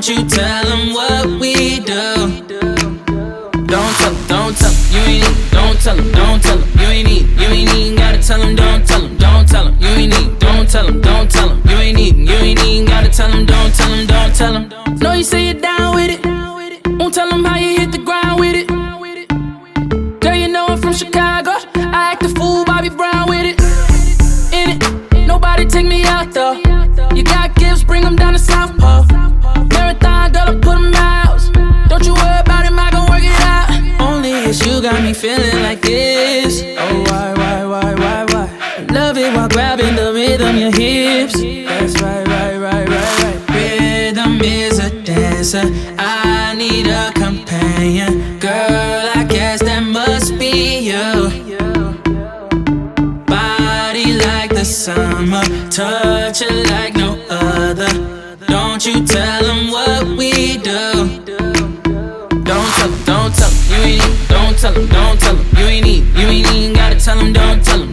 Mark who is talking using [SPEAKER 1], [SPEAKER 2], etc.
[SPEAKER 1] Don't you tell them what we do. Don't tell them, don't tell them, you ain't need. Don't tell them, don't tell them, you ain't need. You ain't even gotta tell them, don't tell them, don't tell them, you ain't need. Don't tell them, don't tell them, you ain't need. You ain't even gotta tell them, don't tell them, don't tell them. Know you say you're down with it. Won't tell them how you hit the ground with it. Girl, you know I'm from Chicago. I act a fool, Bobby Brown with it. In it, nobody take me out though. You got gifts, bring them down to South Pole. Marathon, girl, I put them out. Don't you worry about him, I gon' work it out. Only it's you got me feeling like this. Oh, why? Love it while grabbing the rhythm, your hips. That's right. Rhythm is a dancer. I need a companion. Girl, I guess that must be you. Body like the summer, touch it like no other. Don't you tell them what we do. Don't tell them, don't tell them, you ain't need. Don't tell them, don't tell them, you ain't need. You ain't even gotta tell them, don't tell them.